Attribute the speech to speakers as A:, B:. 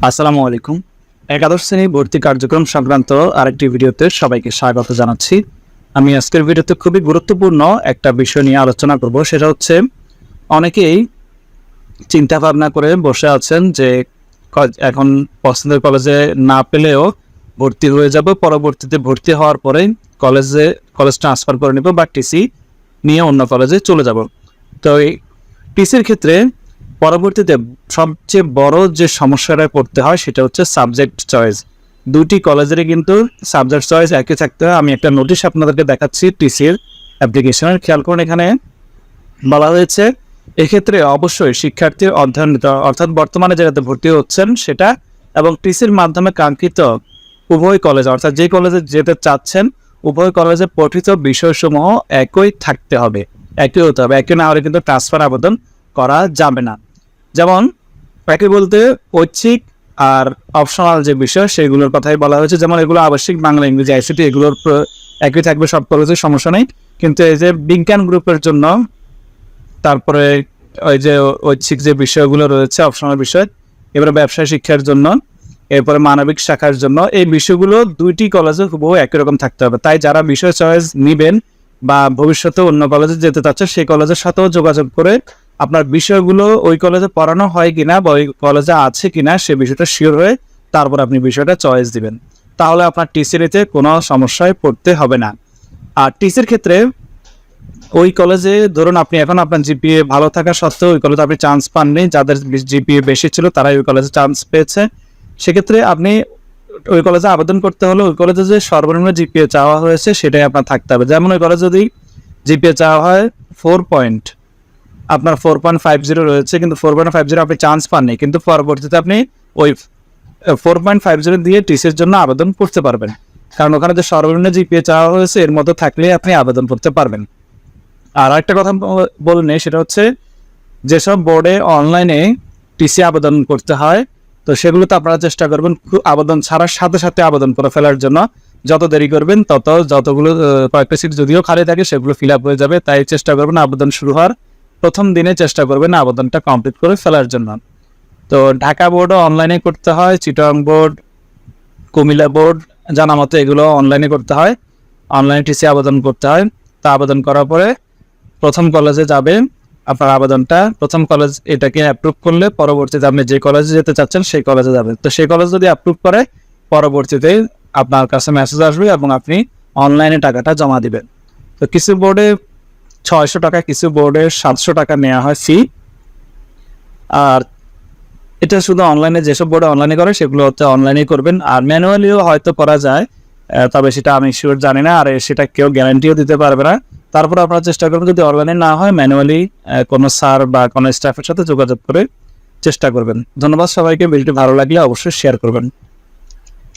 A: আসসালামু আলাইকুম। একাদশ শ্রেণী ভর্তি কার্যক্রম সংক্রান্ত আরেকটি ভিডিওতে সবাইকে স্বাগত জানাচ্ছি। আমি আজকের ভিডিওতে খুবই গুরুত্বপূর্ণ একটা বিষয় নিয়ে আলোচনা করব। সেটা হচ্ছে অনেকেই চিন্তা ভাবনা করে বসে আছেন যে এখন পছন্দের কলেজে না পেলেও ভর্তি হয়ে যাব, পরবর্তীতে ভর্তি হওয়ার পরে কলেজ ট্রান্সফার করে নেব বা টিসি নিয়ে অন্য কলেজে চলে যাব। তো এই টিসির ক্ষেত্রে পরবর্তীতে সবচেয়ে বড় যে সমস্যাটা পড়তে হয় সেটা হচ্ছে সাবজেক্ট চয়েস। দুটি কলেজেরই কিন্তু সাবজেক্ট চয়েস একই থাকতে হয়। আমি একটা নোটিশ আপনাদেরকে দেখাচ্ছি টিসির অ্যাপ্লিকেশনের, খেয়াল করুন। এখানে বলা হয়েছে এক্ষেত্রে অবশ্যই শিক্ষার্থীর অধ্যয়নরত অর্থাৎ বর্তমানে যেটাতে ভর্তি হচ্ছেন সেটা এবং টিসির মাধ্যমে কাঙ্ক্ষিত উভয় কলেজ অর্থাৎ যে কলেজে যেতে চাচ্ছেন উভয় কলেজে পঠিত বিষয়সমূহ একই থাকতে হবে, একই হতে হবে। একই না হলে কিন্তু ট্রান্সফার আবেদন করা যাবে না। যেমন একই বলতে ঐচ্ছিক আর অপশনাল যে বিষয় সেগুলোর কথাই বলা হয়েছে। যেমন এগুলো আবশ্যিক বাংলা, ইংরেজি, আইসিটি এগুলোর একই থাকবে সব কলেজের, সমস্যা নেই। কিন্তু এই যে বিজ্ঞান গ্রুপের জন্য, তারপরে ওই যে ঐচ্ছিক যে বিষয়গুলো রয়েছে অপশনাল বিষয়, এবারে ব্যবসায় শিক্ষার জন্য, এরপরে মানবিক শাখার জন্য, এই বিষয়গুলো দুইটি কলেজে হুবহু একই রকম থাকতে হবে। তাই যারা বিষয় চয়েস নেবেন বা ভবিষ্যতে অন্য কলেজে যেতে চাচ্ছে সেই কলেজের সাথেও যোগাযোগ করে আপনার বিষয়গুলো ওই কলেজে পড়ানো হয় কিনা বা ওই কলেজে আছে কিনা সে বিষয়টা শিওর হয়ে তারপর আপনি বিষয়টা চয়েস দিবেন। তাহলে আপনার টিসিতে কোনো সমস্যায় পড়তে হবে না। আর টিসির ক্ষেত্রে ওই কলেজে ধরুন আপনি এখন আপনার জিপিএ ভালো থাকা সত্ত্বেও ওই কলেজে আপনি চান্স পাননি, যাদের জিপিএ বেশি ছিল তারাই ওই কলেজে চান্স পেয়েছে। সেক্ষেত্রে আপনি ওই কলেজে আবেদন করতে হলে ওই কলেজে যে সর্বনিম্ন জিপিএ চাওয়া হয়েছে সেটাই আপনার থাকতে হবে। যেমন ওই কলেজে যদি জিপিএ চাওয়া হয় 4 পয়েন্ট, আপনার 4.50 রয়েছে কিন্তু 4.50 আপনি চান্স পাননি, কিন্তু পরবর্তীতে আপনি ওই 4.50 দিয়ে টিসির জন্য আবেদন করতে পারবেন, কারণ ওখানে যে সর্বনিম্ন জিপিএ চাওয়া হয়েছে এর মধ্যে থাকলে আপনি আবেদন করতে পারবেন। আর একটা কথা বলে নেই, সেটা হচ্ছে যেসব বোর্ডে অনলাইনে টিসি আবেদন করতে হয় তো সেগুলোতে আপনারা চেষ্টা করবেন আবেদন ছাড়ার সাথে সাথে আবেদন করে ফেলার জন্য। যত দেরি করবেন যতগুলো কয়েকটা সিট যদিও খালি থাকে সেগুলো ফিল আপ হয়ে যাবে। তাই চেষ্টা করবেন আবেদন শুরু হওয়ার প্রথম দিনে চেষ্টা করবেন আবেদনটা কমপ্লিট করে ফেলার জন্য। তো ঢাকা বোর্ডও অনলাইনে করতে হয়, চিটাগং বোর্ড, কুমিল্লা বোর্ড, জানা মতো এগুলো অনলাইনে করতে হয়, অনলাইনে টিসি আবেদন করতে হয়। তা আবেদন করার পরে প্রথম কলেজে যাবে আপনার আবেদনটা, প্রথম কলেজ এটাকে অ্যাপ্রুভ করলে পরবর্তীতে আপনি যে কলেজে যেতে চাচ্ছেন সেই কলেজে যাবেন। তো সেই কলেজ যদি অ্যাপ্রুভ করে পরবর্তীতে আপনার কাছে মেসেজ আসবে এবং আপনি অনলাইনে টাকাটা জমা দিবেন। তো কিছু বোর্ডে 600 টাকা, কিছু বোর্ডে 700 টাকা নেওয়া হয় ফি। আর এটা শুধু অনলাইনে, যেসব বোর্ডে অনলাইনে করে সেগুলো হচ্ছে অনলাইনে করবেন। আর ম্যানুয়ালিও হয়তো করা যায়, তবে সেটা আমি শিওর জানি না, আর সেটা কেউ গ্যারান্টিও দিতে পারবে না। তারপর আপনারা চেষ্টা করবেন যদি অনলাইনে না হয় ম্যানুয়ালি কোনো স্যার বা কোনো স্টাফের সাথে যোগাযোগ করে চেষ্টা করবেন। ধন্যবাদ সবাইকে। ভিডিওটি ভালো লাগলে অবশ্যই শেয়ার করবেন।